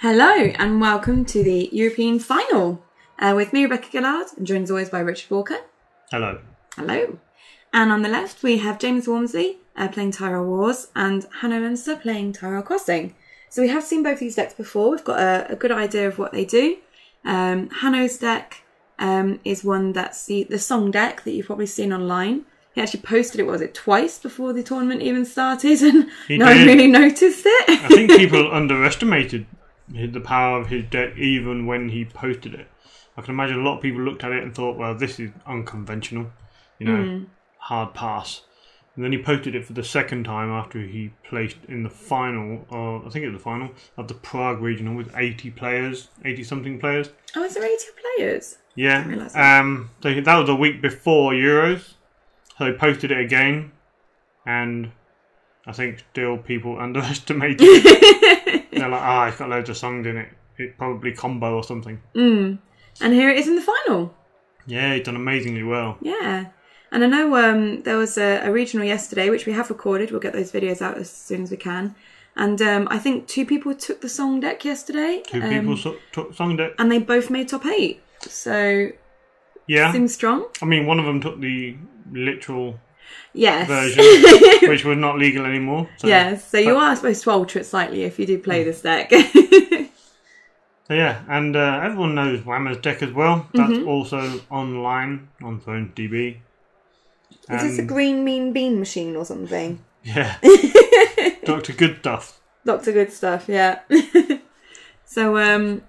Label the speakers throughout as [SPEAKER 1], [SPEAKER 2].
[SPEAKER 1] Hello and welcome to the European final with me, Rebecca Gillard, and joined as always by Richard Walker.
[SPEAKER 2] Hello.
[SPEAKER 1] Hello. And on the left we have James Waumsley playing Tyrell Wars and Hanno Lunser playing Tyrell Crossing. So we have seen both these decks before. We've got a good idea of what they do. Hanno's deck is one that's the song deck that you've probably seen online. He actually posted it, twice before the tournament even started, and no one really noticed it.
[SPEAKER 2] I think people underestimated the power of his deck even when he posted it. I can imagine a lot of people looked at it and thought, well, this is unconventional, hard pass. And then he posted it for the second time after he placed in the final, or I think it was the final, of the Prague regional with 80 players, 80-something players.
[SPEAKER 1] Oh, is there 80 players?
[SPEAKER 2] Yeah. So that was a week before Euros. So he posted it again, and I think still people underestimated it. They're like, it's got loads of songs in it. It's probably combo or something.
[SPEAKER 1] And here it is in the final.
[SPEAKER 2] Yeah, he's done amazingly well.
[SPEAKER 1] Yeah. And I know there was a regional yesterday, which we have recorded. We'll get those videos out as soon as we can. And I think 2 people took the song deck yesterday.
[SPEAKER 2] 2 people took song deck.
[SPEAKER 1] And they both made top 8. So,
[SPEAKER 2] yeah,
[SPEAKER 1] seems strong.
[SPEAKER 2] I mean, one of them took the literal version, which was not legal anymore. So,
[SPEAKER 1] yes, so you are supposed to alter it slightly if you do play this deck.
[SPEAKER 2] So yeah, and everyone knows Whammer's deck as well. That's also online on PhoneDB.
[SPEAKER 1] Is this a green mean bean machine or something?
[SPEAKER 2] Yeah. Dr. Good Stuff.
[SPEAKER 1] Dr. Good Stuff, yeah. So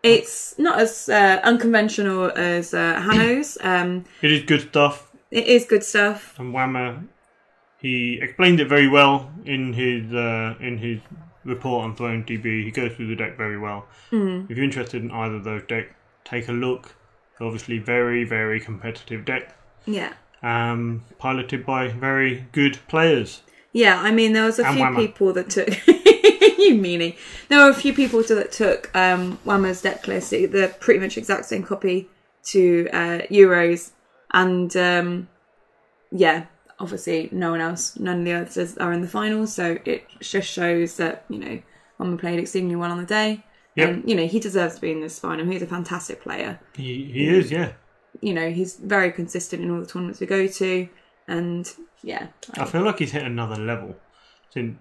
[SPEAKER 1] it's not as unconventional as Hanno's.
[SPEAKER 2] It is good stuff.
[SPEAKER 1] It is good stuff.
[SPEAKER 2] And Whammer, he explained it very well in his report on PhoneDB. He goes through the deck very well. If you're interested in either of those decks, take a look. Obviously, very, very competitive deck.
[SPEAKER 1] Yeah.
[SPEAKER 2] Piloted by very good players.
[SPEAKER 1] Yeah, I mean, there was a few
[SPEAKER 2] Whammer.
[SPEAKER 1] people that took... you meanie. There were a few people that took Whammer's deck list, the pretty much exact same copy to Euros. And, yeah, obviously none of the others are in the final. So it just shows that, Whammer played exceedingly well on the day.
[SPEAKER 2] Yep.
[SPEAKER 1] And, he deserves to be in this final. He's a fantastic player.
[SPEAKER 2] He is, yeah.
[SPEAKER 1] He's very consistent in all the tournaments we go to. And, yeah.
[SPEAKER 2] I feel like he's hit another level since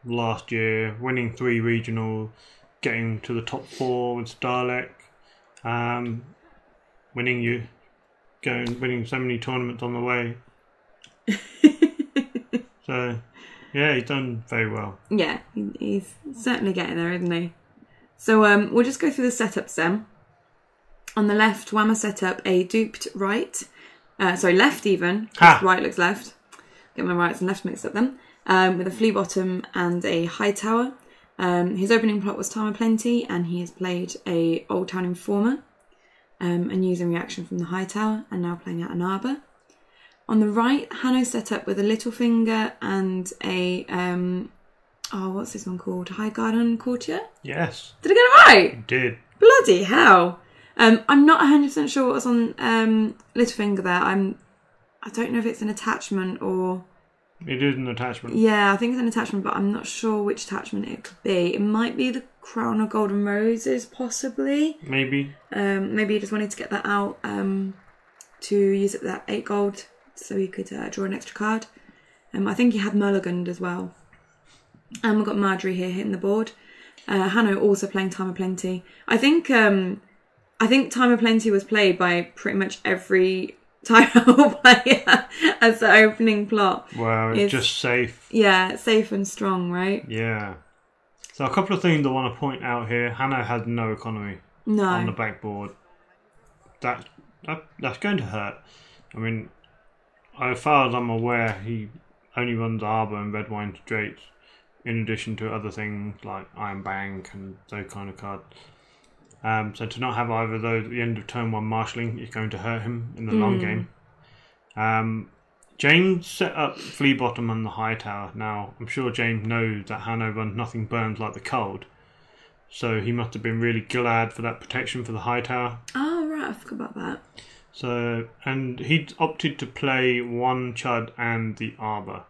[SPEAKER 2] last year, winning 3 regionals, getting to the top 4 with Starlek, winning so many tournaments on the way. So, yeah, he's done very well.
[SPEAKER 1] Yeah, he's certainly getting there, isn't he? So we'll just go through the setups then. On the left, Whammer set up a duped right. Left even. Right looks left. Get my rights and left mixed up then. With a flea bottom and a high tower. His opening plot was Time of Plenty, and he has played a Old Town Informer. And using reaction from the high tower, and now playing out an arbor. On the right, Hanno set up with a little finger and a what's this one called? High Garden Courtier?
[SPEAKER 2] Yes.
[SPEAKER 1] Did I get it right?
[SPEAKER 2] You did.
[SPEAKER 1] Bloody hell. I'm not 100% sure what was on Littlefinger there. I don't know if it's an attachment or...
[SPEAKER 2] It is an attachment.
[SPEAKER 1] Yeah, I think it's an attachment, but I'm not sure which attachment it could be. It might be the Crown of Golden Roses, possibly.
[SPEAKER 2] Maybe.
[SPEAKER 1] Maybe he just wanted to get that out to use it that 8 gold so he could draw an extra card. I think he had Mulliganed as well. And we've got Marjorie here hitting the board. Hanno also playing Time of Plenty. I think Time of Plenty was played by pretty much every Tyrell player as the opening plot.
[SPEAKER 2] Wow, it's just safe.
[SPEAKER 1] Yeah, safe and strong, right?
[SPEAKER 2] Yeah. So a couple of things I want to point out here. Hanno has no economy on the backboard. That's going to hurt. I mean, as far as I'm aware, he only runs Arbor and Red Wine Straits, in addition to other things like Iron Bank and those kind of cards. So to not have either of those at the end of turn 1 marshalling is going to hurt him in the long game. James set up Flea Bottom on the high tower. Now, I'm sure James knows that Hanno runs Nothing Burns Like the Cold. So he must have been really glad for that protection for the high tower.
[SPEAKER 1] Oh, right, I forgot about that.
[SPEAKER 2] So, and he opted to play 1 Chud and the Arbor.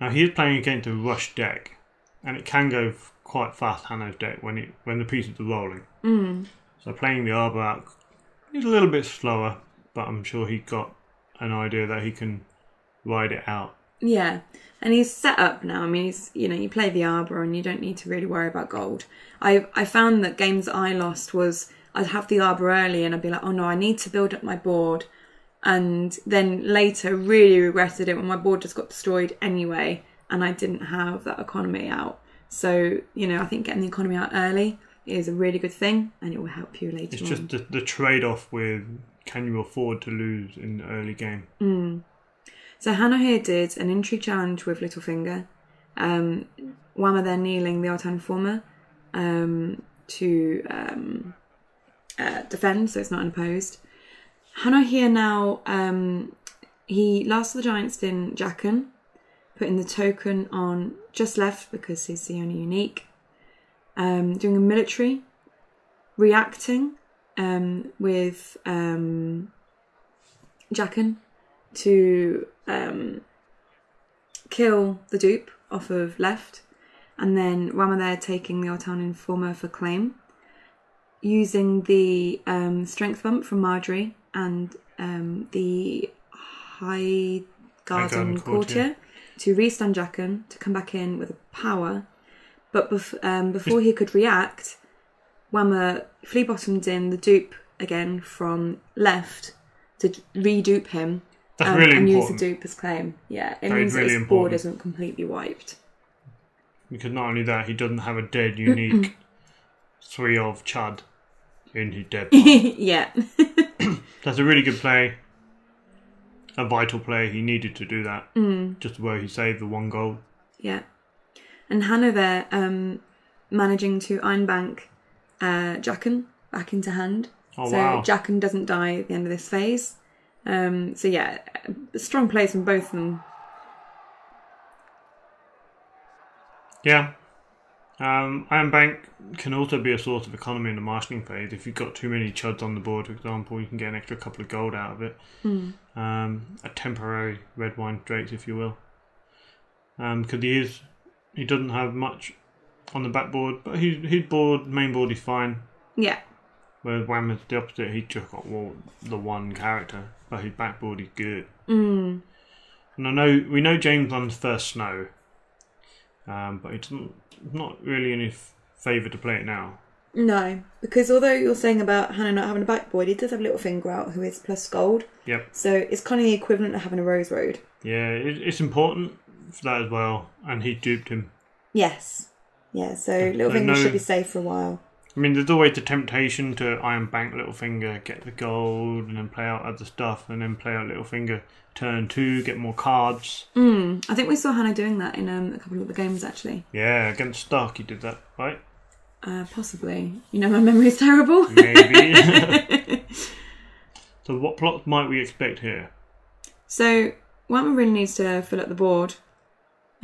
[SPEAKER 2] Now, he is playing against a rush deck. and it can go quite fast, Hanno's deck, when the pieces are rolling. So playing the arbor out is a little bit slower, but I'm sure he got an idea that he can ride it out.
[SPEAKER 1] Yeah, and he's set up now. I mean, you play the arbor and you don't need to really worry about gold. I found that games that I lost was I'd have the arbor early and I'd be like, oh no, I need to build up my board. And then later really regretted it when my board just got destroyed anyway and I didn't have that economy out. So, I think getting the economy out early is a really good thing and it will help you later on.
[SPEAKER 2] It's just the trade-off with can you afford to lose in the early game.
[SPEAKER 1] So Hanno here did an intrigue challenge with Littlefinger. Whammer then kneeling the all-Tyrell informer to defend, so it's not unopposed. Hanno here now, he Last of the Giants in Jackan, putting the token on just left because he's the only unique. Doing a military, reacting with Jackan to kill the dupe off of left, and then Whammer there taking the all-Tyrell informer for claim, using the strength bump from Marjorie and the high garden courtier to restun Jackan to come back in with a power. But before he could react, Whammer flea bottomed in the dupe again from left to redupe him.
[SPEAKER 2] That's really
[SPEAKER 1] and
[SPEAKER 2] important.
[SPEAKER 1] Use the dupe as claim. Yeah, it
[SPEAKER 2] that
[SPEAKER 1] means
[SPEAKER 2] really
[SPEAKER 1] that his board isn't completely wiped.
[SPEAKER 2] Because not only that, he doesn't have a dead unique 3 of Chud in his dead board.
[SPEAKER 1] Yeah.
[SPEAKER 2] That's a really good play. A vital play. He needed to do that. Just where he saved the 1 goal.
[SPEAKER 1] Yeah. And Hanno there managing to Ironbank Jackan back into hand.
[SPEAKER 2] Oh,
[SPEAKER 1] so
[SPEAKER 2] wow.
[SPEAKER 1] Jackan doesn't die at the end of this phase. So yeah, strong plays from both of them.
[SPEAKER 2] Yeah. Ironbank can also be a source of economy in the marshalling phase. If you've got too many chuds on the board, for example, you can get an extra couple of gold out of it. A temporary red wine Drakes, if you will. Because he doesn't have much on the backboard, but his main board is fine.
[SPEAKER 1] Yeah.
[SPEAKER 2] Whereas Whammer's the opposite, he's just got the 1 character, but his backboard is good. And we know James Lund's first snow, but it's not really in his favour to play it now.
[SPEAKER 1] No, because although you're saying about Hanno not having a backboard, he does have Littlefinger out, who is plus gold.
[SPEAKER 2] Yep.
[SPEAKER 1] So it's kind of the equivalent of having a Rose Road.
[SPEAKER 2] Yeah, it's important for that as well, and he duped him.
[SPEAKER 1] Yes. Yeah, so Littlefinger should be safe for a while.
[SPEAKER 2] I mean, there's always the temptation to Ironbank Littlefinger, get the gold, and then play out other stuff, and then play out Littlefinger turn 2, get more cards.
[SPEAKER 1] I think we saw Hanno doing that in a couple of the games, actually.
[SPEAKER 2] Yeah, against Stark he did that, right?
[SPEAKER 1] Possibly. My memory's terrible.
[SPEAKER 2] Maybe. So what plots might we expect here?
[SPEAKER 1] So, Whammer really needs to fill up the board.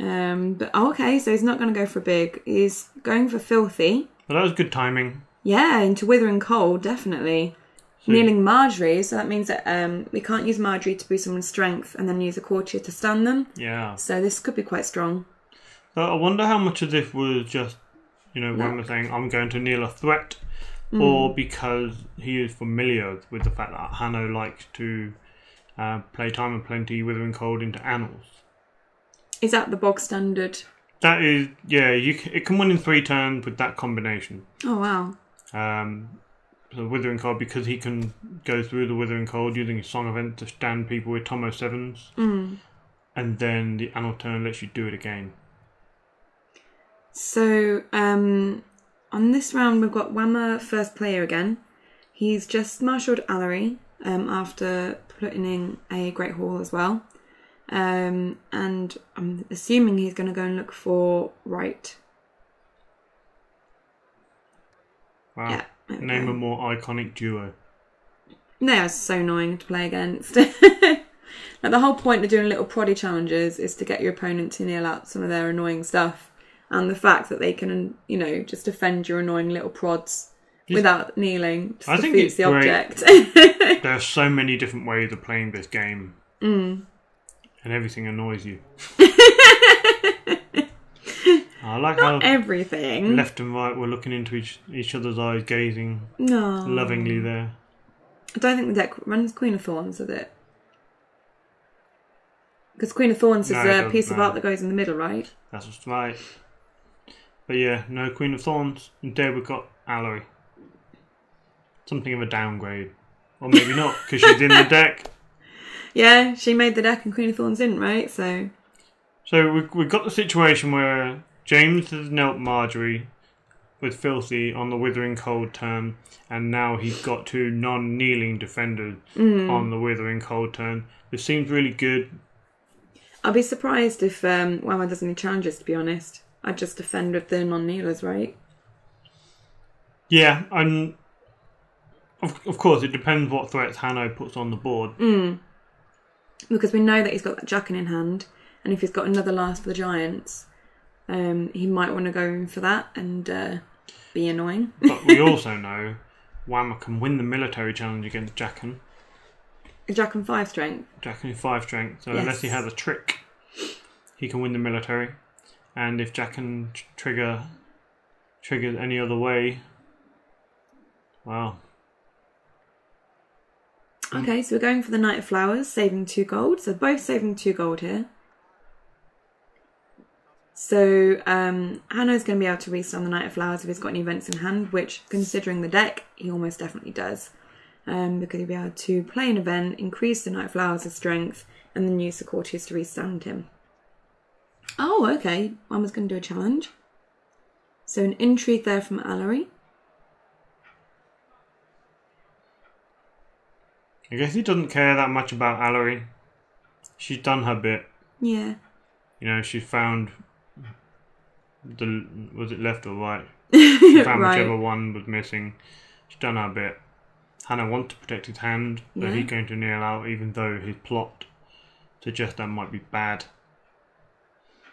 [SPEAKER 1] Okay, so he's not going to go for big. He's going for filthy.
[SPEAKER 2] Well, that was good timing.
[SPEAKER 1] Yeah, into Withering Cold, definitely. So, kneeling Marjorie, so that means that we can't use Marjorie to boost someone's strength and then use a courtier to stun them.
[SPEAKER 2] Yeah.
[SPEAKER 1] So this could be quite strong.
[SPEAKER 2] So I wonder how much of this was just, Whammer saying, I'm going to kneel a threat, or because he is familiar with the fact that Hanno likes to play Time and Plenty, Withering Cold into Annals.
[SPEAKER 1] Is that the bog standard?
[SPEAKER 2] That is, yeah. It can win in 3 turns with that combination.
[SPEAKER 1] Oh wow!
[SPEAKER 2] So Withering Cold, because he can go through the Withering Cold using his Song event to stand people with Tomo 7s, and then the Annal turn lets you do it again.
[SPEAKER 1] So on this round we've got Whammer first player again. He's just marshalled Allery after putting in a Great Hall as well. And I'm assuming he's going to go and look for right.
[SPEAKER 2] Wow.
[SPEAKER 1] Yeah,
[SPEAKER 2] Name a more iconic duo.
[SPEAKER 1] They are so annoying to play against. Like the whole point of doing little proddy challenges is to get your opponent to kneel out some of their annoying stuff. And the fact that they can, just defend your annoying little prods without kneeling just defeats the object.
[SPEAKER 2] There are so many different ways of playing this game. And everything annoys you. I like
[SPEAKER 1] Not
[SPEAKER 2] how
[SPEAKER 1] everything.
[SPEAKER 2] left and right were looking into each other's eyes, gazing
[SPEAKER 1] No.
[SPEAKER 2] lovingly there.
[SPEAKER 1] I don't think the deck runs Queen of Thorns, does it? Because Queen of Thorns is a piece of art that goes in the middle, right?
[SPEAKER 2] That's right. But yeah, no Queen of Thorns. Instead we've got Allery. Something of a downgrade. Or maybe not, because she's in the deck.
[SPEAKER 1] Yeah, she made the deck and Queen of Thorns didn't, right? So
[SPEAKER 2] we've got the situation where James has knelt Marjorie with Filthy on the Withering Cold turn, and now he's got 2 non-kneeling defenders on the Withering Cold turn. This seems really good.
[SPEAKER 1] I'll be surprised if Whammer does any challenges, to be honest. I'd just defend with the non-kneelers, right?
[SPEAKER 2] Yeah, and of course it depends what threats Hanno puts on the board.
[SPEAKER 1] Because we know that he's got that Jackin in hand, and if he's got another Last of the Giants, he might want to go in for that and be annoying.
[SPEAKER 2] But we also know Whammer can win the military challenge against Jackin.
[SPEAKER 1] Jackin 5 strength.
[SPEAKER 2] Jackin 5 strength, so
[SPEAKER 1] yes.
[SPEAKER 2] Unless he has a trick, he can win the military. And if Jackin triggers any other way, well.
[SPEAKER 1] Okay, so we're going for the Knight of Flowers, saving 2 gold. So both saving 2 gold here. So Hanno's going to be able to restart the Knight of Flowers if he's got any events in hand, which, considering the deck, he almost definitely does. Because he'll be able to play an event, increase the Knight of Flowers' strength, and then use the Courtiers to restand him. Oh, okay. One was going to do a challenge. So an intrigue there from Allery.
[SPEAKER 2] I guess he doesn't care that much about Allery. She's done her bit.
[SPEAKER 1] Yeah.
[SPEAKER 2] You know, she found was it left or right? She found
[SPEAKER 1] right.
[SPEAKER 2] Whichever one was missing. She's done her bit. Hanno wants to protect his hand, so he's going to kneel out, even though his plot suggests that might be bad.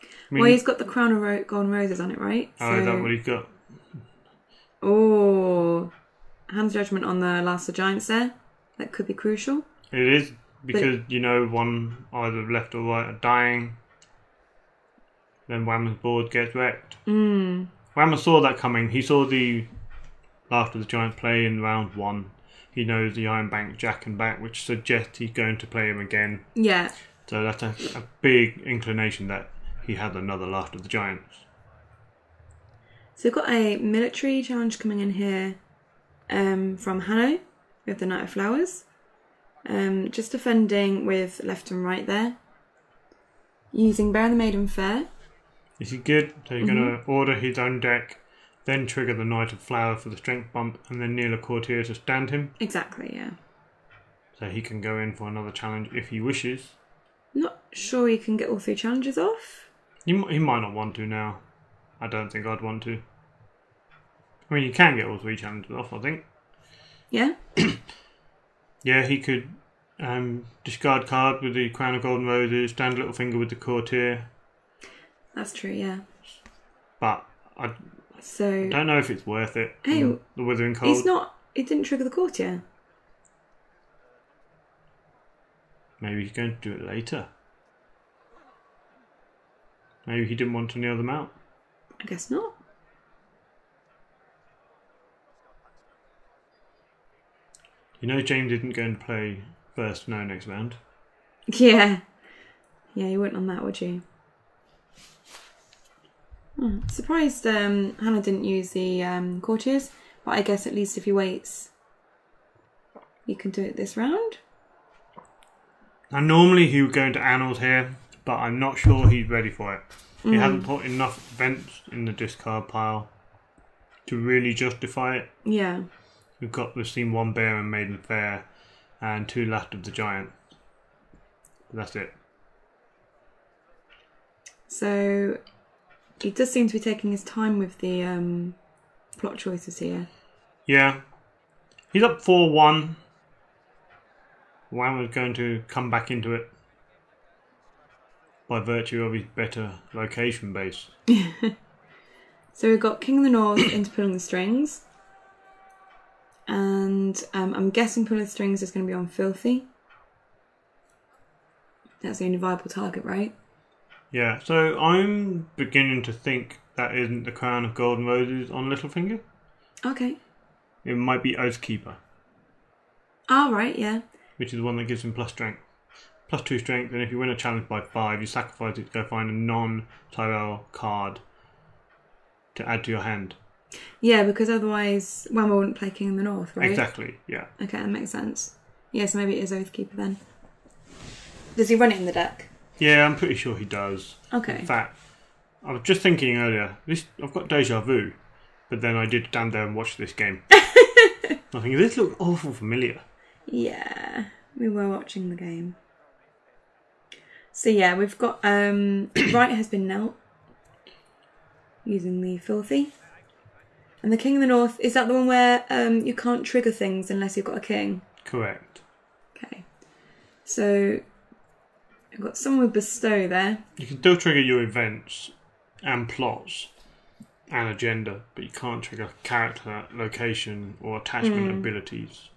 [SPEAKER 2] I mean,
[SPEAKER 1] well, he's got the crown of golden roses on it, right?
[SPEAKER 2] Oh, is that what he's got?
[SPEAKER 1] Oh, hand's judgment on the Last of the Giants there. That could be crucial.
[SPEAKER 2] It is, because, one either left or right are dying. Then Whammer's board gets wrecked. Whammer saw that coming. He saw the Last of the Giants play in round 1. He knows the Iron Bank Jack and back, which suggests he's going to play him again.
[SPEAKER 1] Yeah.
[SPEAKER 2] So that's a big inclination that he had another Last of the Giants.
[SPEAKER 1] So we've got a military challenge coming in here from Hanno with the Knight of Flowers. Just defending with left and right there. Using Bear and the Maiden Fair.
[SPEAKER 2] Is he good? So he's going to order his own deck, then trigger the Knight of Flower for the strength bump, and then kneel a Courtier to stand him.
[SPEAKER 1] Exactly, yeah.
[SPEAKER 2] So he can go in for another challenge if he wishes.
[SPEAKER 1] Not sure he can get all 3 challenges off.
[SPEAKER 2] He might not want to now. I don't think I'd want to. I mean, he can get all 3 challenges off, I think.
[SPEAKER 1] Yeah?
[SPEAKER 2] Yeah, he could discard card with the Crown of Golden Roses, stand a little finger with the Courtier.
[SPEAKER 1] That's true, yeah.
[SPEAKER 2] But I don't know if it's worth it.
[SPEAKER 1] Hey,
[SPEAKER 2] the Withering Cold.
[SPEAKER 1] It didn't trigger the Courtier.
[SPEAKER 2] Maybe he's going to do it later. Maybe he didn't want to kneel them out.
[SPEAKER 1] I guess not.
[SPEAKER 2] James isn't going to play first next round.
[SPEAKER 1] Yeah. Yeah, you wouldn't on that, would you? Surprised Hanno didn't use the Courtiers, but I guess at least if he waits, he can do it this round.
[SPEAKER 2] Now, normally he would go into Annals here, but I'm not sure he's ready for it. He hasn't put enough events in the discard pile to really justify it.
[SPEAKER 1] Yeah.
[SPEAKER 2] We've seen 1 Bear and Maiden Fair and 2 Last of the Giants. That's it.
[SPEAKER 1] So he does seem to be taking his time with the plot choices here.
[SPEAKER 2] Yeah. He's up 4-1. Whammer's going to come back into it by virtue of his better location base.
[SPEAKER 1] So we've got King of the North into pulling the strings. And I'm guessing pulling the strings is going to be on Filthy. That's the only viable target, right?
[SPEAKER 2] Yeah, so I'm beginning to think that isn't the crown of golden roses on Littlefinger.
[SPEAKER 1] Okay.
[SPEAKER 2] It might be Oathkeeper.
[SPEAKER 1] Oh, right, yeah.
[SPEAKER 2] Which is the one that gives him plus strength. Plus 2 strength, and if you win a challenge by 5, you sacrifice it to go find a non-Tyrell card to add to your hand.
[SPEAKER 1] Yeah, because otherwise Whammer wouldn't play King in the North, right?
[SPEAKER 2] Exactly, yeah.
[SPEAKER 1] Okay, that makes sense. Yeah, so maybe it is Oathkeeper then. Does he run it in the deck?
[SPEAKER 2] Yeah, I'm pretty sure he does.
[SPEAKER 1] Okay.
[SPEAKER 2] In fact, I was just thinking earlier, I've got deja vu, but then I did stand there and watch this game. I think this looks awful familiar.
[SPEAKER 1] Yeah, we were watching the game. So yeah, we've got Wright has been knelt using the Filthy. And the King in the North, is that the one where you can't trigger things unless you've got a king?
[SPEAKER 2] Correct.
[SPEAKER 1] Okay. So I've got someone with Bestow there.
[SPEAKER 2] You can still trigger your events and plots and agenda, but you can't trigger character, location, or attachment abilities.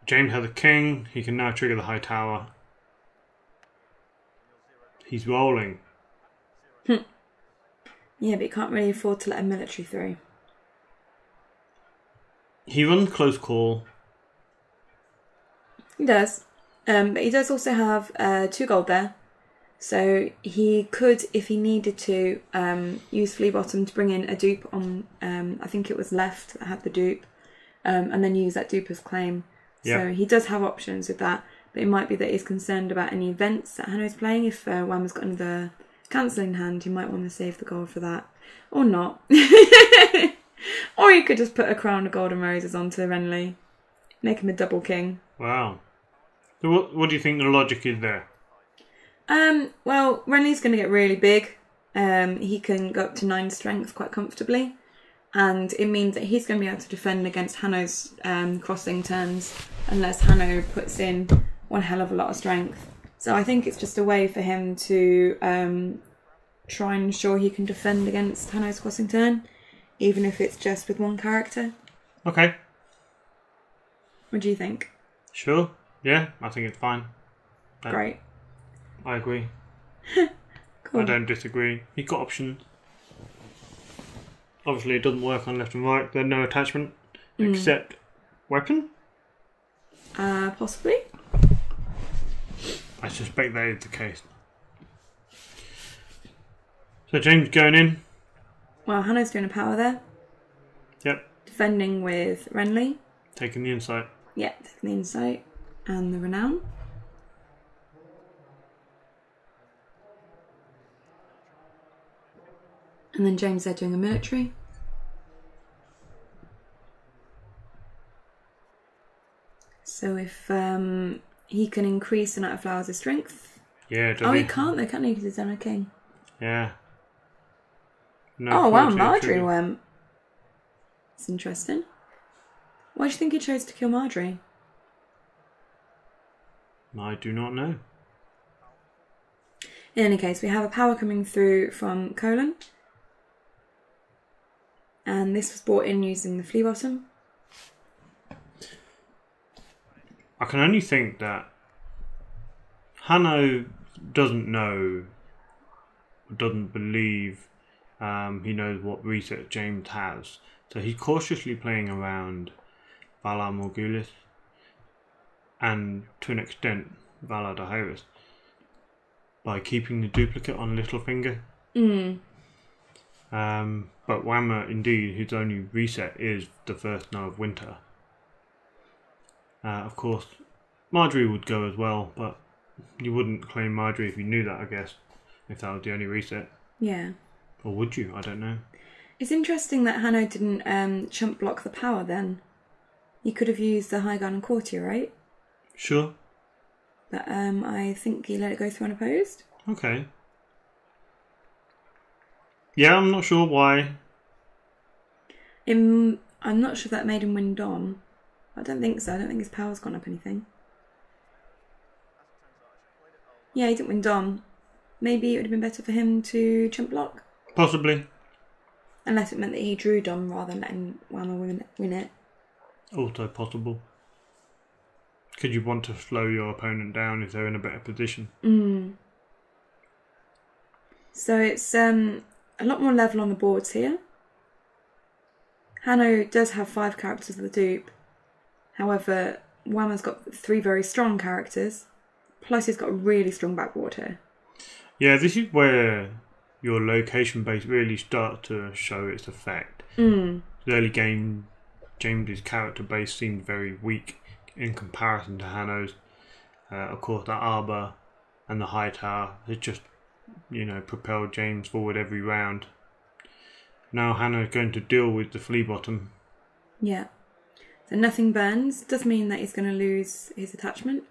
[SPEAKER 2] James has a king. He can now trigger the High Tower. He's rolling.
[SPEAKER 1] Yeah, but you can't really afford to let a military through.
[SPEAKER 2] He runs close call.
[SPEAKER 1] He does. But he does also have 2 gold there. So he could, if he needed to, use Flea Bottom to bring in a dupe on, I think it was left that had the dupe, and then use that dupe as claim.
[SPEAKER 2] Yep.
[SPEAKER 1] So he does have options with that. But it might be that he's concerned about any events that Hanno's playing. If Whammer's got another cancelling hand, he might want to save the gold for that. Or not. Or you could just put a crown of golden roses onto Renly. Make him a double king.
[SPEAKER 2] Wow. So what do you think the logic is there?
[SPEAKER 1] Well, Renly's going to get really big. He can go up to 9 strength quite comfortably. And it means that he's going to be able to defend against Hanno's crossing turns unless Hanno puts in one hell of a lot of strength. So I think it's just a way for him to try and ensure he can defend against Hanno's crossing turn, even if it's just with one character.
[SPEAKER 2] Okay.
[SPEAKER 1] What do you think?
[SPEAKER 2] Sure. Yeah, I think it's fine.
[SPEAKER 1] Great.
[SPEAKER 2] I agree.
[SPEAKER 1] Cool.
[SPEAKER 2] I don't disagree. He's got options. Obviously, it doesn't work on left and right. There's no attachment except weapon.
[SPEAKER 1] Possibly.
[SPEAKER 2] I suspect that is the case. So James going in.
[SPEAKER 1] Well, Hanno's doing a power there.
[SPEAKER 2] Yep.
[SPEAKER 1] Defending with Renly.
[SPEAKER 2] Taking the insight.
[SPEAKER 1] Yeah, taking the insight and the renown. And then James there doing a military. So if he can increase the Knight of Flowers' strength.
[SPEAKER 2] Yeah, does
[SPEAKER 1] he can't though, can he? Because he's done a king.
[SPEAKER 2] Yeah. No,
[SPEAKER 1] oh wow, Marjorie went. It's interesting. Why do you think he chose to kill Marjorie?
[SPEAKER 2] I do not know.
[SPEAKER 1] In any case, we have a power coming through from Colin. And this was brought in using the Flea Bottom.
[SPEAKER 2] I can only think that Hanno doesn't know, doesn't believe he knows what reset James has. So he's cautiously playing around Valar Morghulis and, to an extent, Valar Dohaeris by keeping the duplicate on Littlefinger. But Whammer, indeed, his only reset is the first Night of Winter. Of course, Marjorie would go as well, but you wouldn't claim Marjorie if you knew that, I guess, if that was the only reset.
[SPEAKER 1] Yeah.
[SPEAKER 2] Or would you? I don't know.
[SPEAKER 1] It's interesting that Hanno didn't chump block the power then. He could have used the High Garden Courtier, right? Sure. But I think he let it go through unopposed.
[SPEAKER 2] Okay. Yeah, I'm not sure why.
[SPEAKER 1] I'm not sure if that made him win Dom. I don't think so. I don't think his power's gone up anything. Yeah, he didn't win Dom. Maybe it would have been better for him to chump block.
[SPEAKER 2] Possibly.
[SPEAKER 1] Unless it meant that he drew Dom rather than letting Whammer win it.
[SPEAKER 2] Also possible. Could you want to slow your opponent down if they're in a better position?
[SPEAKER 1] So it's a lot more level on the boards here. Hanno does have 5 characters of the dupe. However, Whammer's got 3 very strong characters. Plus he's got a really strong backboard here.
[SPEAKER 2] Yeah, this is where your location base really starts to show its effect. The early game, James's character base seemed very weak in comparison to Hanno's. Of course, that Arbor and the high tower has just, propelled James forward every round. Now Hanno's going to deal with the flea bottom.
[SPEAKER 1] Yeah. So nothing burns. Does mean that he's going to lose his attachment,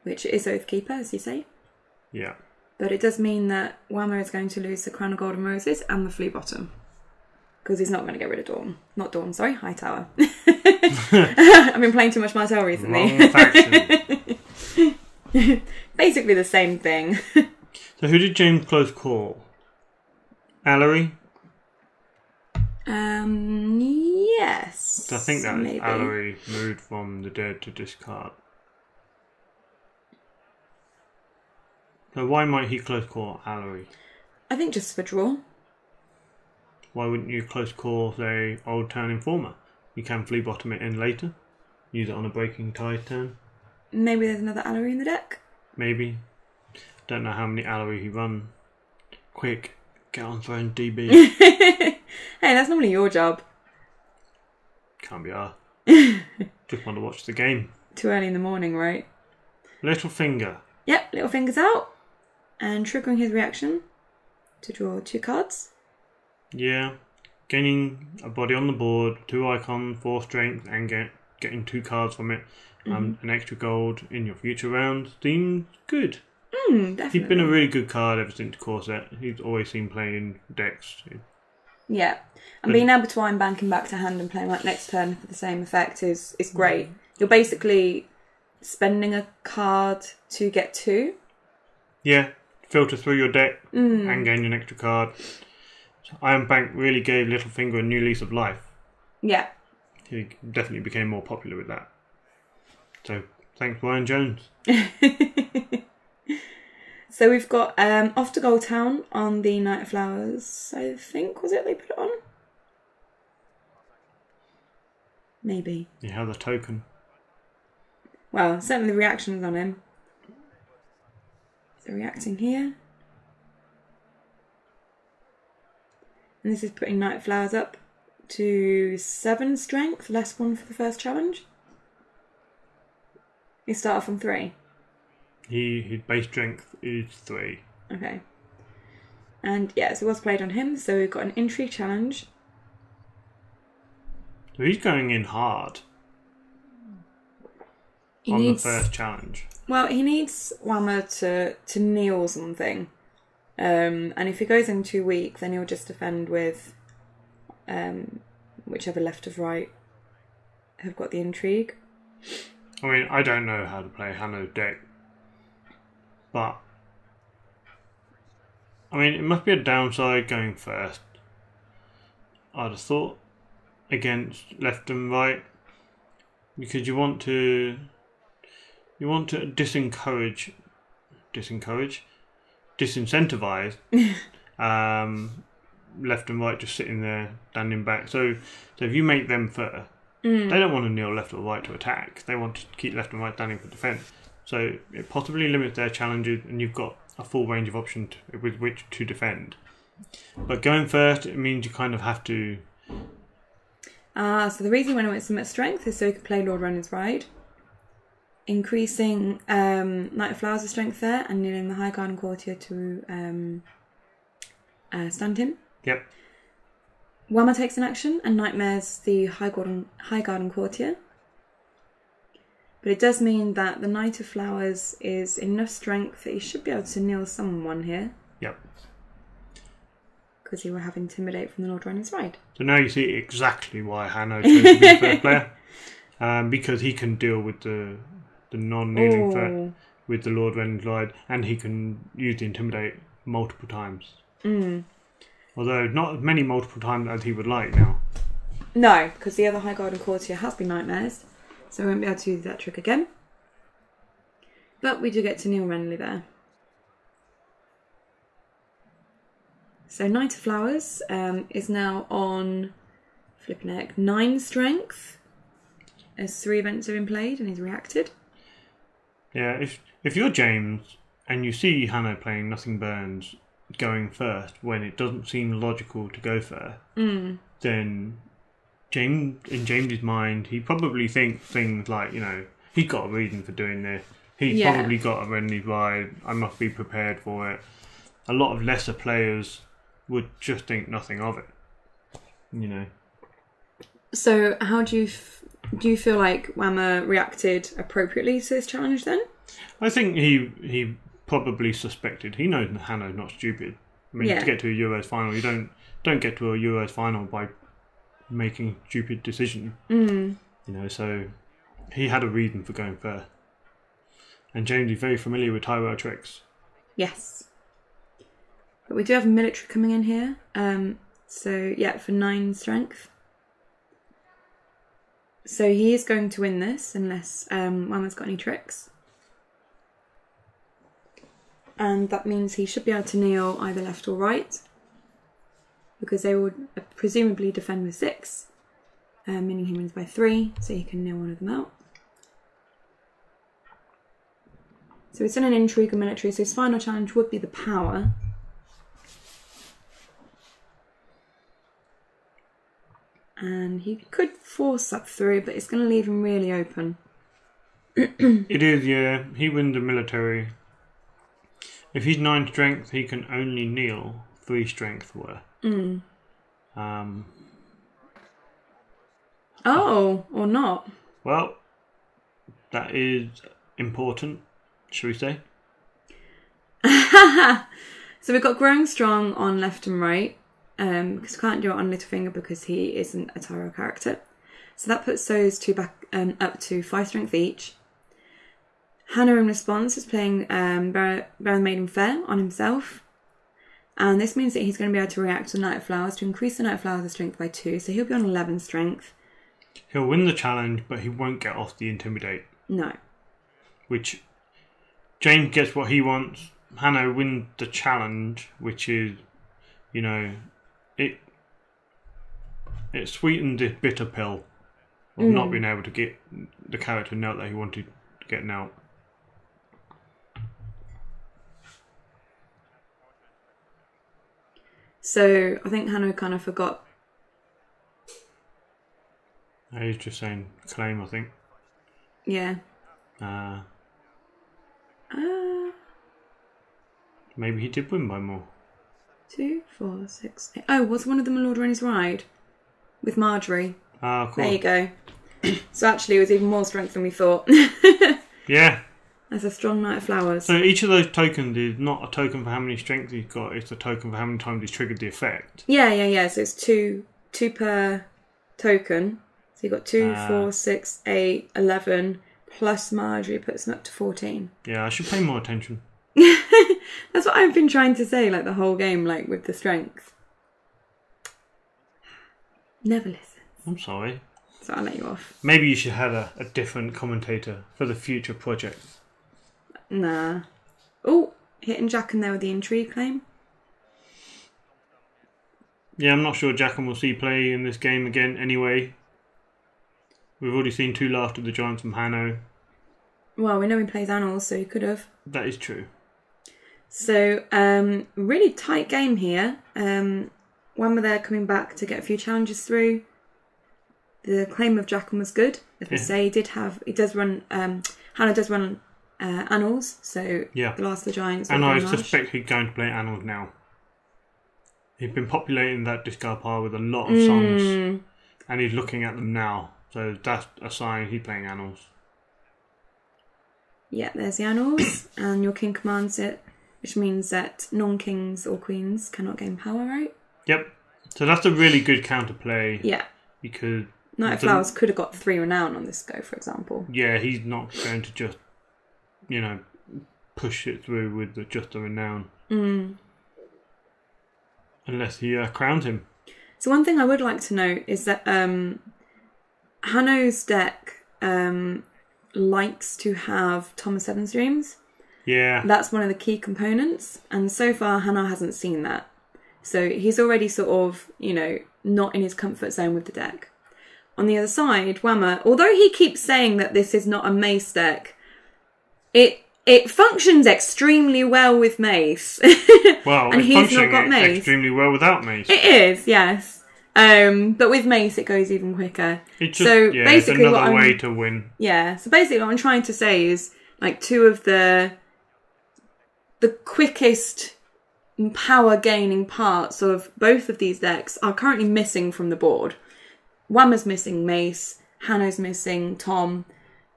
[SPEAKER 1] which is Oathkeeper, as you say.
[SPEAKER 2] Yeah.
[SPEAKER 1] But it does mean that Whammer is going to lose the Crown of Golden Roses and the flea bottom. Because he's not going to get rid of Dawn. Not Dawn, sorry, High Tower. I've been playing too much Martell recently.
[SPEAKER 2] Wrong faction.
[SPEAKER 1] Basically the same thing.
[SPEAKER 2] So who did James close call? Allery?
[SPEAKER 1] Yes.
[SPEAKER 2] So I think that
[SPEAKER 1] maybe.
[SPEAKER 2] was Allery moved from the dead to discard. So why might he close call Allery?
[SPEAKER 1] I think just for draw.
[SPEAKER 2] Why wouldn't you close call, say, Old Town Informer? You can flea bottom it in later. Use it on a Breaking Tide turn.
[SPEAKER 1] Maybe there's another Allery in the deck.
[SPEAKER 2] Maybe. Don't know how many Allery he run. Quick, get on throne DB.
[SPEAKER 1] Hey, that's normally your job.
[SPEAKER 2] Can't be arsed. Just want to watch the game.
[SPEAKER 1] Too early in the morning, right?
[SPEAKER 2] Little finger.
[SPEAKER 1] Yep, little fingers out. And triggering his reaction to draw 2 cards.
[SPEAKER 2] Yeah. Gaining a body on the board, 2 icons, 4 strength, and getting 2 cards from it. An extra gold in your future rounds seems good.
[SPEAKER 1] Definitely.
[SPEAKER 2] He's been a really good card ever since Corset. He's always seen playing decks.
[SPEAKER 1] Yeah. And being able to iron banking back to hand and playing like next turn for the same effect is great. You're basically spending a card to get 2.
[SPEAKER 2] Yeah. Filter through your deck and gain an extra card. So Iron Bank really gave Littlefinger a new lease of life.
[SPEAKER 1] Yeah.
[SPEAKER 2] He definitely became more popular with that. So, thanks Ryan Jones.
[SPEAKER 1] So we've got Off to Gold Town on the Night of Flowers, I think, was it they put it on? Maybe.
[SPEAKER 2] You have the token.
[SPEAKER 1] Well, certainly the reactions on him. So reacting here. And this is putting Night of Flowers up to 7 strength, less 1 for the first challenge. You start off on 3.
[SPEAKER 2] His base strength is 3.
[SPEAKER 1] Okay. And yeah, so it was played on him, so we've got an intrigue challenge.
[SPEAKER 2] So he's going in hard the first challenge.
[SPEAKER 1] Well, he needs Whammer to kneel something. And if he goes in too weak, then he'll just defend with whichever left of right have got the intrigue.
[SPEAKER 2] I mean, I don't know how to play Hanno's deck. But, I mean, it must be a downside going first. I'd have thought against left and right, because you want to disincentivize left and right just sitting there standing back. So if you make them first, they don't want to kneel left or right to attack. They want to keep left and right standing for defense. So it possibly limits their challenges, and you've got a full range of options with which to defend. But going first, it means you kind of have to...
[SPEAKER 1] So the reason when I went Summit Strength is so he could play Lord Runner's Ride, increasing Night of Flowers' strength there, and kneeling the High Garden Courtier to stand him.
[SPEAKER 2] Yep.
[SPEAKER 1] Whammer takes an action and nightmares the High Garden Courtier. But it does mean that the Knight of Flowers is enough strength that he should be able to kneel someone here.
[SPEAKER 2] Yep.
[SPEAKER 1] Because he will have Intimidate from the Lord Runner's Ride.
[SPEAKER 2] So now you see exactly why Hanno chose to be the first player. Because he can deal with the non-kneeling threat with the Lord Runner's Ride, and he can use the Intimidate multiple times. Although not as many multiple times as he would like now.
[SPEAKER 1] No, because the other High Garden Courtier has been nightmares. So we won't be able to use that trick again. But we do get to kneel Renly there. So Knight of Flowers is now on, flipping heck, 9 strength, as 3 events have been played and he's reacted.
[SPEAKER 2] Yeah, if you're James and you see Hanno playing Nothing Burns going first when it doesn't seem logical to go first, then in James's mind, he probably thinks things like, he's got a reason for doing this. He's probably got a ready ride. I must be prepared for it. A lot of lesser players would just think nothing of it.
[SPEAKER 1] So how do you feel like Whammer reacted appropriately to this challenge then?
[SPEAKER 2] I think he probably suspected. He knows Hanno's not stupid. I mean, to get to a Euros final, you don't get to a Euros final by making stupid decisions. So he had a reason for going first. And James is very familiar with Tyrell tricks.
[SPEAKER 1] Yes. But we do have a military coming in here. For 9 strength. So he is going to win this unless Whammer's got any tricks. And that means he should be able to kneel either left or right, because they would presumably defend with 6, meaning he wins by 3, so he can kneel one of them out. So it's in an intrigue of military, so his final challenge would be the power. And he could force that through, but it's going to leave him really open.
[SPEAKER 2] It is, yeah. He wins the military. If he's 9 strength, he can only kneel 3 strength for.
[SPEAKER 1] Or not.
[SPEAKER 2] Well, that is important, shall we say?
[SPEAKER 1] So we've got growing strong on left and right, because we can't do it on Littlefinger because he isn't a Tyrell character. So that puts those 2 back up to 5 strength each. Hanno in response is playing Bear the Maiden Fair on himself. And this means that he's going to be able to react to Knight of Flowers to increase the Knight of Flowers' strength by 2. So he'll be on 11 strength.
[SPEAKER 2] He'll win the challenge, but he won't get off the Intimidate.
[SPEAKER 1] No.
[SPEAKER 2] Which, James gets what he wants. Hanno wins the challenge, which is, it sweetened the bitter pill of not being able to get the character knelt that he wanted to get knelt.
[SPEAKER 1] So I think Hanno kind of forgot.
[SPEAKER 2] He's just saying claim, I think.
[SPEAKER 1] Yeah.
[SPEAKER 2] Maybe he did win by more.
[SPEAKER 1] 2, 4, 6, 8. Oh, was one of them a Lord Rennie's Ride? With Marjorie.
[SPEAKER 2] Cool.
[SPEAKER 1] There you go. So actually it was even more strength than we thought.
[SPEAKER 2] Yeah.
[SPEAKER 1] That's a strong Knight of Flowers.
[SPEAKER 2] So each of those tokens is not a token for how many strength he's got, it's a token for how many times he's triggered the effect.
[SPEAKER 1] Yeah. So it's two per token. So you've got 2, 4, 6, 8, 11, plus Marjorie puts him up to 14.
[SPEAKER 2] Yeah, I should pay more attention.
[SPEAKER 1] That's what I've been trying to say, like the whole game, like with the strength. Never listen.
[SPEAKER 2] I'm sorry.
[SPEAKER 1] So I'll let you off.
[SPEAKER 2] Maybe you should have a different commentator for the future project.
[SPEAKER 1] Nah. Oh, hitting Jackham there with the intrigue claim.
[SPEAKER 2] Yeah, I'm not sure Jackham will see play in this game again anyway. We've already seen 2 Laughter of the Giants from Hanno.
[SPEAKER 1] Well, we know he plays Annals, so he could have.
[SPEAKER 2] That is true.
[SPEAKER 1] So, really tight game here. Whammer there coming back to get a few challenges through. The claim of Jackham was good. As we say, Hanno does run Annals, so the Last of the Giants.
[SPEAKER 2] And I suspect he's going to play Annals now. He's been populating that discard pile with a lot of songs, and he's looking at them now. So that's a sign he's playing Annals.
[SPEAKER 1] Yeah, there's the Annals, and your king commands it, which means that non-kings or queens cannot gain power, right?
[SPEAKER 2] Yep. So that's a really good counterplay.
[SPEAKER 1] Yeah.
[SPEAKER 2] Because
[SPEAKER 1] Knight of Flowers could have got 3 renown on this go, for example.
[SPEAKER 2] Yeah, he's not going to just, push it through with just a renown. Unless he crowns him.
[SPEAKER 1] So one thing I would like to note is that Hanno's deck likes to have Thomas Evans streams.
[SPEAKER 2] Yeah.
[SPEAKER 1] That's one of the key components, and so far Hanno hasn't seen that. So he's already sort of, not in his comfort zone with the deck. On the other side, Whammer, although he keeps saying that this is not a mace deck, it functions extremely well with mace.
[SPEAKER 2] Well,
[SPEAKER 1] and
[SPEAKER 2] it's
[SPEAKER 1] he's
[SPEAKER 2] functioning
[SPEAKER 1] not got mace.
[SPEAKER 2] Extremely well without mace.
[SPEAKER 1] It is, yes. But with mace, it goes even quicker.
[SPEAKER 2] It's another way to win.
[SPEAKER 1] Yeah. So basically, what I'm trying to say is, like, two of the quickest power gaining parts of both of these decks are currently missing from the board. Whammer's missing mace. Hanno's missing Tom.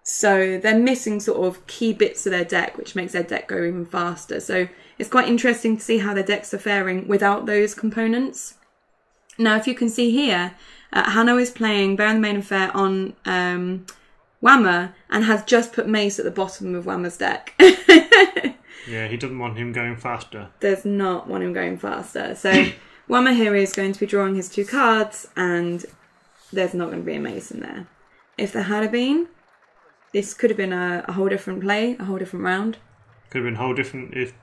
[SPEAKER 1] So they're missing sort of key bits of their deck, which makes their deck go even faster. So it's quite interesting to see how their decks are faring without those components. Now, if you can see here, Hanno is playing Bear in the Main and Fair on Whammer and has just put mace at the bottom of Whammer's deck.
[SPEAKER 2] Yeah, he doesn't want him going faster.
[SPEAKER 1] Does not want him going faster. So Whammer here is going to be drawing his 2 cards, and there's not going to be a mace in there. If there had been, this could have been a whole different play, a whole different round.
[SPEAKER 2] Could have been whole different if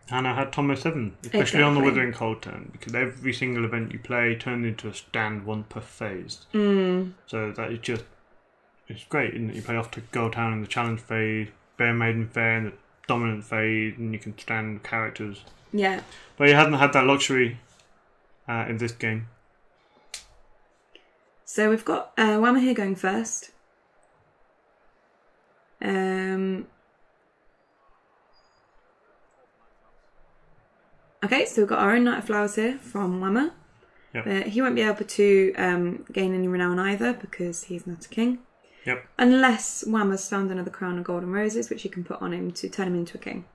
[SPEAKER 2] Hanno had Tom 07, especially on the Withering Cold turn, because every single event you play turns into a stand 1 per phase. So that is just, it's great, isn't it? You play off to Goldtown in the challenge phase, Bear Maiden Fair in the dominant phase, and you can stand characters.
[SPEAKER 1] Yeah.
[SPEAKER 2] But he hasn't had that luxury in this game.
[SPEAKER 1] So we've got Whammer here going first. Okay, so we've got our own Knight of Flowers here from Whammer.
[SPEAKER 2] Yep.
[SPEAKER 1] He won't be able to gain any renown either because he's not a king.
[SPEAKER 2] Yep.
[SPEAKER 1] Unless Whammer's found another crown of golden roses, which he can put on him to turn him into a king.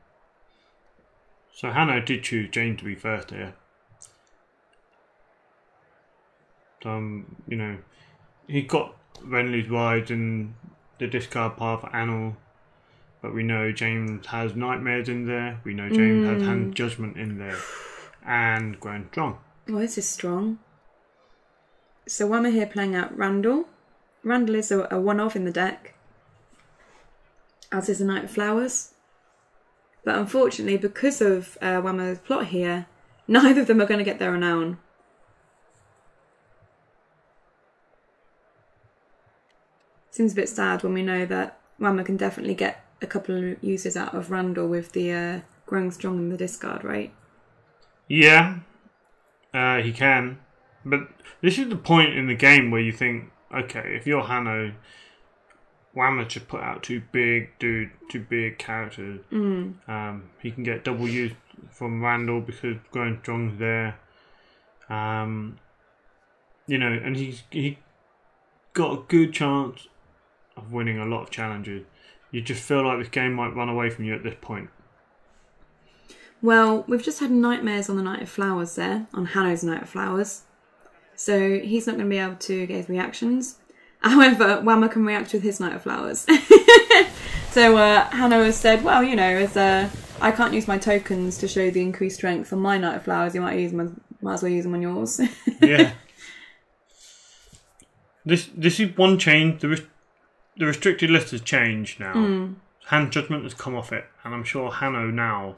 [SPEAKER 2] So Hanno did choose James to be first here. He got Renly's Rise in the discard pile for Anil, but we know James has Nightmares in there. We know James has Hand Judgment in there, and Grown Strong.
[SPEAKER 1] Oh, this is strong. So Whammer here playing out Randall. Randall is a one-of in the deck, as is a Knight of Flowers. But unfortunately, because of Whammer's plot here, neither of them are going to get their renown. Seems a bit sad when we know that Whammer can definitely get a couple of uses out of Randall with the Growing Strong in the discard, right?
[SPEAKER 2] Yeah, he can. But this is the point in the game where you think, okay, if you're Hanno, Whammer should put out two big characters. He can get double use from Randall because Growing Strong's there. And he got a good chance of winning a lot of challenges. You just feel like this game might run away from you at this point.
[SPEAKER 1] Well, we've just had Nightmares on the Knight of Flowers there, on Hanno's Knight of Flowers. So he's not going to be able to get his reactions. However, Whammer can react with his Knight of Flowers. So Hanno has said, well, as I can't use my tokens to show the increased strength on my Knight of Flowers, you might as well use them on yours.
[SPEAKER 2] Yeah. This is one change. The restricted list has changed now. Hand Judgment has come off it, and I'm sure Hanno now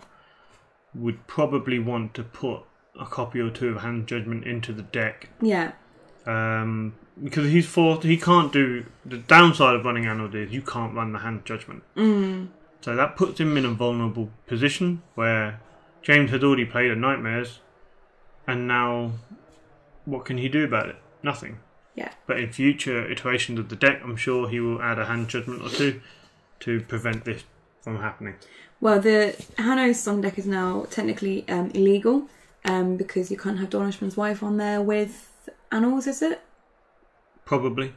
[SPEAKER 2] would probably want to put a copy or two of Hand Judgment into the deck.
[SPEAKER 1] Yeah.
[SPEAKER 2] Because he's forced, he can't do the downside of running Anil is you can't run the Hand Judgment. So that puts him in a vulnerable position where James had already played a Nightmares, and now what can he do about it? Nothing.
[SPEAKER 1] Yeah.
[SPEAKER 2] But in future iterations of the deck, I'm sure he will add a Hand Judgment or two to prevent this from happening.
[SPEAKER 1] Well, the Hanno's Song deck is now technically illegal because you can't have Dornishman's Wife on there with Anils, is it?
[SPEAKER 2] Probably.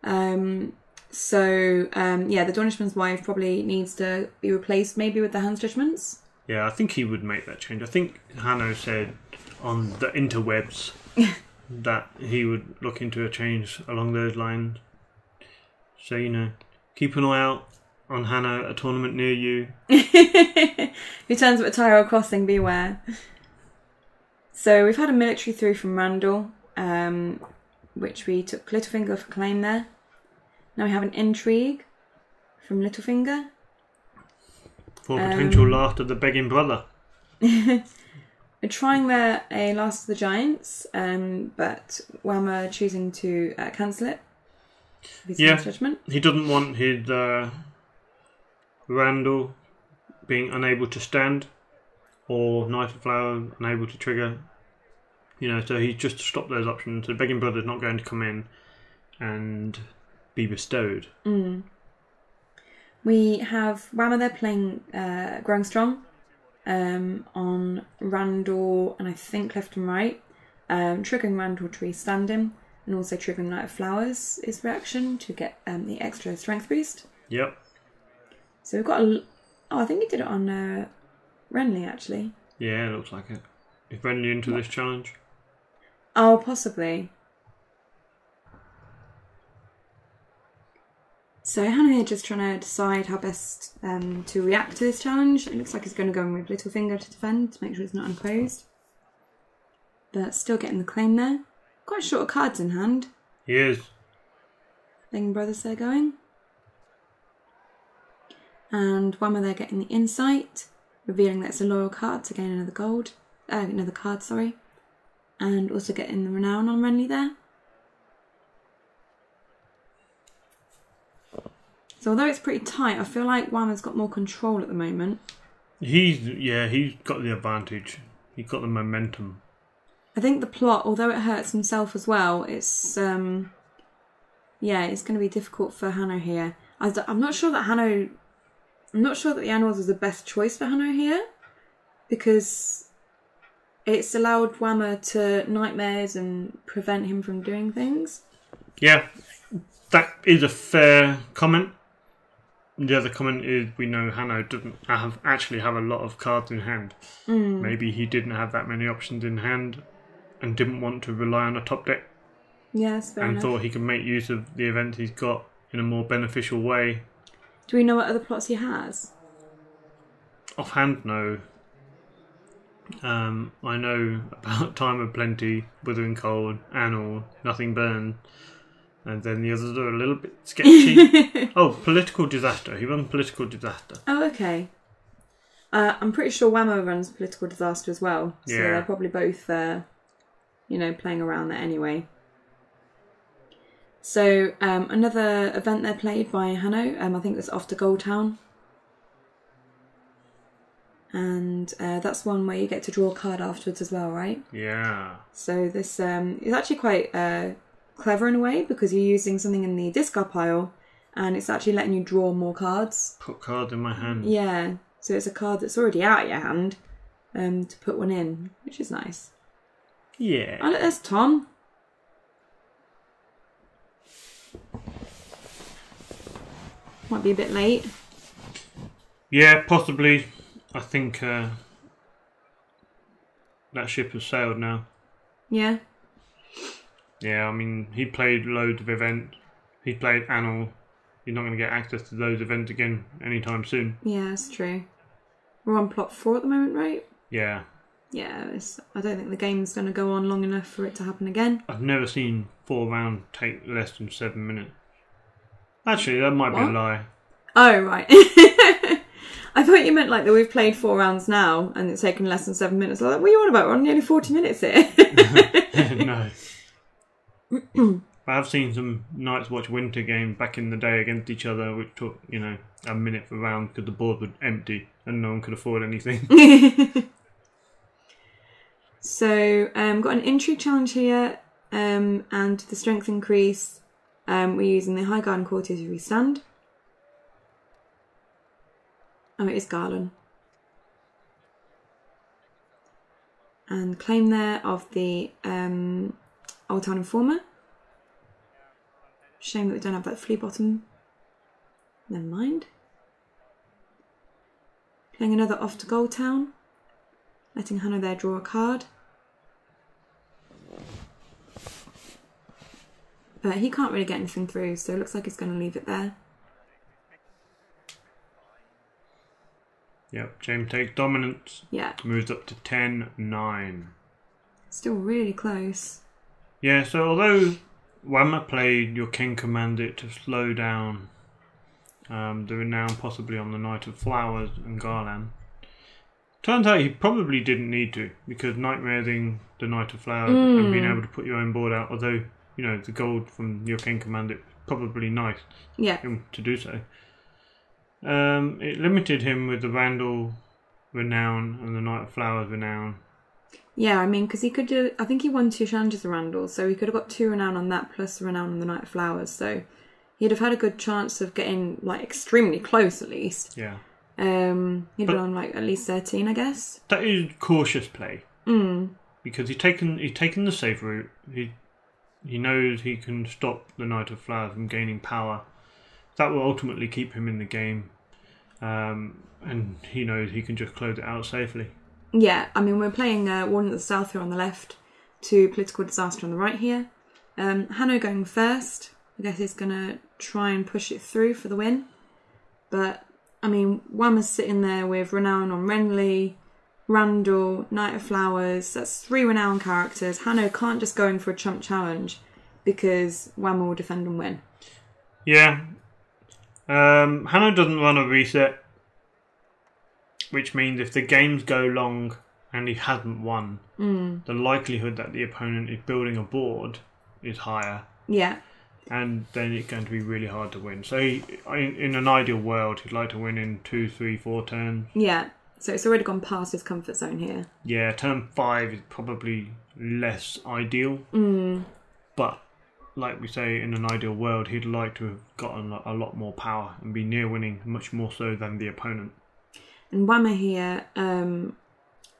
[SPEAKER 1] The Dornishman's Wife probably needs to be replaced maybe with the Hand Judgments.
[SPEAKER 2] Yeah, I think he would make that change. I think Hanno said on the interwebs that he would look into a change along those lines. So, keep an eye out on Hanno at a tournament near you.
[SPEAKER 1] Who turns up at Tyrell Crossing, beware. So we've had a military through from Randall, which we took Littlefinger for claim there. Now we have an intrigue from Littlefinger.
[SPEAKER 2] For potential last of the begging brother.
[SPEAKER 1] We're trying there a Last of the Giants, but Whammer choosing to cancel it.
[SPEAKER 2] Yeah, he doesn't want his Randall being unable to stand or Knight of Flower unable to trigger. You know, so he's just stopped those options. So Begging Brother's not going to come in and be bestowed.
[SPEAKER 1] We have Whammer there playing Growing Strong on Randall and I think left and right. Triggering Randall to restand him and also triggering Knight of Flowers is reaction to get the extra strength boost.
[SPEAKER 2] Yep.
[SPEAKER 1] So we've got I think he did it on Renly actually.
[SPEAKER 2] Yeah, it looks like it. Is Renly into this challenge?
[SPEAKER 1] Oh, possibly. So Hanno here just trying to decide how best to react to this challenge. It looks like he's going to go in with Littlefinger to defend, to make sure he's not unclosed. But still getting the claim there. Quite short of cards in hand.
[SPEAKER 2] He is.
[SPEAKER 1] Begging Brothers there going. And Whammer there getting the insight, revealing that it's a loyal card to gain another card, sorry. And also getting the renown on Renly there. So although it's pretty tight, I feel like Whammer's got more control at the moment. He's
[SPEAKER 2] got the advantage. He's got the momentum.
[SPEAKER 1] I think the plot, although it hurts himself as well, it's going to be difficult for Hanno here. I'm not sure that the Animals was the best choice for Hanno here, because it's allowed Whammer to nightmares and prevent him from doing things.
[SPEAKER 2] Yeah, that is a fair comment. The other comment is we know Hanno doesn't actually have a lot of cards in hand. Maybe he didn't have that many options in hand and didn't want to rely on a top deck.
[SPEAKER 1] Yes, fair enough.
[SPEAKER 2] Thought he could make use of the events he's got in a more beneficial way.
[SPEAKER 1] Do we know what other plots he has?
[SPEAKER 2] Offhand, no. I know about Time of Plenty, Withering Cold, Annal, Nothing Burns. And then the others are a little bit sketchy. Political Disaster. He runs Political Disaster.
[SPEAKER 1] Oh, okay. I'm pretty sure Whammer runs Political Disaster as well. So they're probably both, playing around there anyway. So another event there played by Hanno. I think that's Off to Goldtown. And that's one where you get to draw a card afterwards as well, right?
[SPEAKER 2] Yeah.
[SPEAKER 1] So this is actually quite clever in a way, because you're using something in the discard pile and it's actually letting you draw more cards.
[SPEAKER 2] Put cards in my hand.
[SPEAKER 1] Yeah, so it's a card that's already out of your hand to put one in, which is nice.
[SPEAKER 2] Yeah.
[SPEAKER 1] Oh, look, there's Tom. Might be a bit late.
[SPEAKER 2] Yeah, possibly. I think that ship has sailed now.
[SPEAKER 1] Yeah.
[SPEAKER 2] Yeah, I mean, he played loads of events. He played Annal. You're not going to get access to those events again anytime soon.
[SPEAKER 1] Yeah, that's true. We're on plot 4 at the moment, right?
[SPEAKER 2] Yeah.
[SPEAKER 1] Yeah, I don't think the game's going to go on long enough for it to happen again.
[SPEAKER 2] I've never seen 4 rounds take less than 7 minutes. Actually, that might be a lie.
[SPEAKER 1] Oh, right. I thought you meant like that we've played 4 rounds now and it's taken less than 7 minutes. I was like, what are you on about? We're on nearly 40 minutes here.
[SPEAKER 2] No. I've seen some Night's Watch Winter games back in the day against each other, which took, a minute per round because the board was empty and no one could afford anything.
[SPEAKER 1] So, got an intrigue challenge here, and the strength increase. We're using the High Garden Courtier to restand. Oh, it is Garland. And claim there of the Old Town Informer. Shame that we don't have that flea bottom. Never mind. Playing another Off to Goldtown. Letting Hanno there draw a card. But he can't really get anything through, so it looks like he's going to leave it there.
[SPEAKER 2] Yep, James takes dominance.
[SPEAKER 1] Yeah.
[SPEAKER 2] Moves up to 10-9.
[SPEAKER 1] Still really close.
[SPEAKER 2] Yeah, so although Whammer played your King Command it to slow down the renown possibly on the Knight of Flowers and Garland, Turns out he probably didn't need to, because nightmaring the Knight of Flowers and being able to put your own board out, although, you know, the gold from your King Command, it's probably nice to do so. It limited him with the Randall Renown and the Knight of Flowers Renown.
[SPEAKER 1] Yeah, I mean, because he could do... I think he won 2 challenges of Randall, so he could have got 2 Renown on that, plus the Renown on the Knight of Flowers, so he'd have had a good chance of getting, like, extremely close, at least.
[SPEAKER 2] Yeah.
[SPEAKER 1] He'd been on, like, at least 13, I guess.
[SPEAKER 2] That is cautious play. Because he's taken the safe route. He knows he can stop the Knight of Flowers from gaining power. That will ultimately keep him in the game. And he knows he can just close it out safely.
[SPEAKER 1] Yeah, I mean, we're playing Warden of the South here on the left, to Political Disaster on the right here. Hanno going first. I guess he's going to try and push it through for the win. But, I mean, Whammer's sitting there with Renown on Renly, Randall, Knight of Flowers. That's 3 Renown characters. Hanno can't just go in for a chump challenge because Whammer will defend and win.
[SPEAKER 2] Yeah. Hanno doesn't run a reset, which means if the games go long and he hasn't won, the likelihood that the opponent is building a board is higher.
[SPEAKER 1] Yeah.
[SPEAKER 2] And then it's going to be really hard to win. So in an ideal world, he'd like to win in 2, 3, 4 turns.
[SPEAKER 1] Yeah. So it's already gone past his comfort zone here.
[SPEAKER 2] Yeah, turn 5 is probably less ideal. But like we say, in an ideal world, he'd like to have gotten a lot more power and be near winning, much more so than the opponent.
[SPEAKER 1] And Whammer here,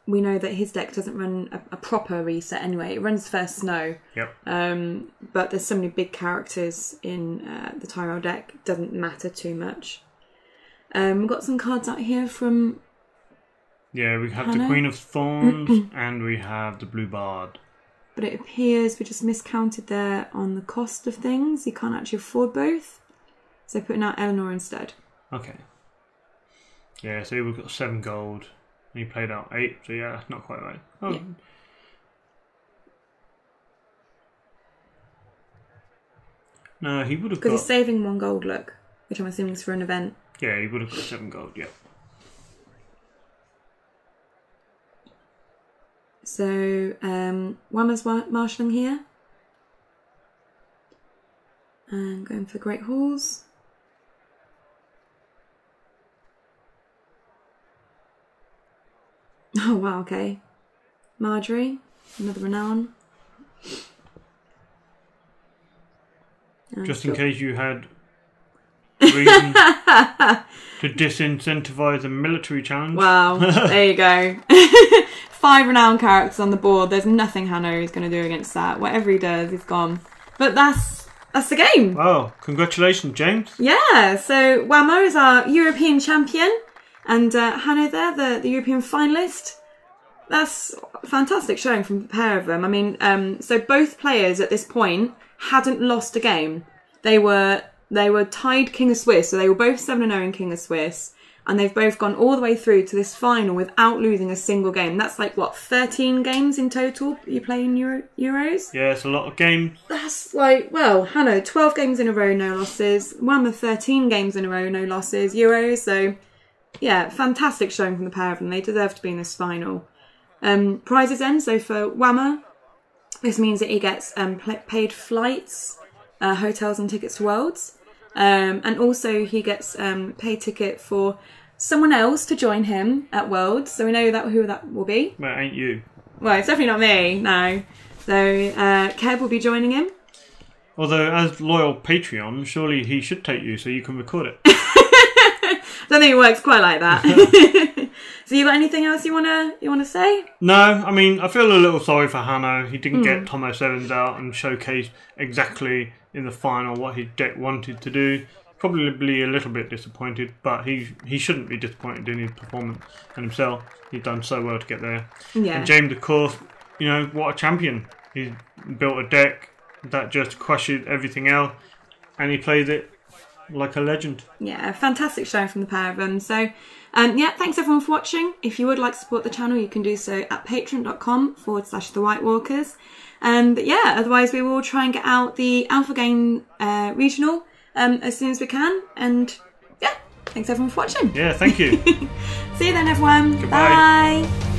[SPEAKER 1] we know that his deck doesn't run a proper reset anyway. It runs first snow.
[SPEAKER 2] Yep.
[SPEAKER 1] But there's so many big characters in the Tyrell deck, it doesn't matter too much. We've got some cards out here from...
[SPEAKER 2] Yeah, we have the Queen of Thorns and we have the Blue Bard.
[SPEAKER 1] But it appears we just miscounted there on the cost of things. You can't actually afford both. So putting out Eleanor instead.
[SPEAKER 2] Okay. Yeah, so we've got 7 gold. And he played out 8, so yeah, that's not quite right. Oh. Yeah. No, he would have got...
[SPEAKER 1] Because he's saving 1 gold, look. Which I'm assuming is for an event.
[SPEAKER 2] Yeah, he would have got 7 gold, yeah.
[SPEAKER 1] So, Whammer's marshalling here. And going for the Great Halls. Oh, wow, okay. Marjorie, another Renown.
[SPEAKER 2] Just in case you had reason to disincentivise a military challenge.
[SPEAKER 1] Wow, there you go. 5 Renown characters on the board. There's nothing Hanno is going to do against that. Whatever he does, he's gone. But that's the game.
[SPEAKER 2] Wow, congratulations, James.
[SPEAKER 1] Yeah, so Whammer is our European champion. And Hanno there, the European finalist. That's a fantastic showing from the pair of them. I mean, so both players at this point hadn't lost a game. They were tied King of Swiss, so they were both 7-0 in King of Swiss. And they've both gone all the way through to this final without losing a single game. That's like, what, 13 games in total you play in Euros?
[SPEAKER 2] Yeah, it's a lot of games.
[SPEAKER 1] That's like, well, Hanno, 12 games in a row, no losses. Whammer, 13 games in a row, no losses. Euros, so... Yeah, fantastic showing from the pair of them. They deserve to be in this final. Prizes then, so for Whammer, this means that he gets paid flights, hotels and tickets to Worlds. And also he gets paid ticket for someone else to join him at Worlds. So we know who that will be.
[SPEAKER 2] Well, it ain't you.
[SPEAKER 1] Well, it's definitely not me, no. So Kev will be joining him.
[SPEAKER 2] Although, as loyal Patreon, surely he should take you so you can record it.
[SPEAKER 1] I don't think it works quite like that. So you got anything else you wanna say?
[SPEAKER 2] No, I mean, I feel a little sorry for Hanno. He didn't get Tomo 7s out and showcase exactly in the final what his deck wanted to do. Probably a little bit disappointed, but he shouldn't be disappointed in his performance and himself. He's done so well to get there.
[SPEAKER 1] Yeah.
[SPEAKER 2] And James, of course, you know, what a champion. He's built a deck that just crushes everything else, and he plays it like a legend.
[SPEAKER 1] Yeah, fantastic show from the pair of them. So, yeah, thanks everyone for watching. If you would like to support the channel, you can do so at patreon.com/The White Walkers. But yeah, otherwise we will try and get out the Alpha Game Regional as soon as we can. And yeah, Thanks everyone for watching.
[SPEAKER 2] Yeah, thank you.
[SPEAKER 1] See you then, everyone.
[SPEAKER 2] Goodbye.
[SPEAKER 1] Bye.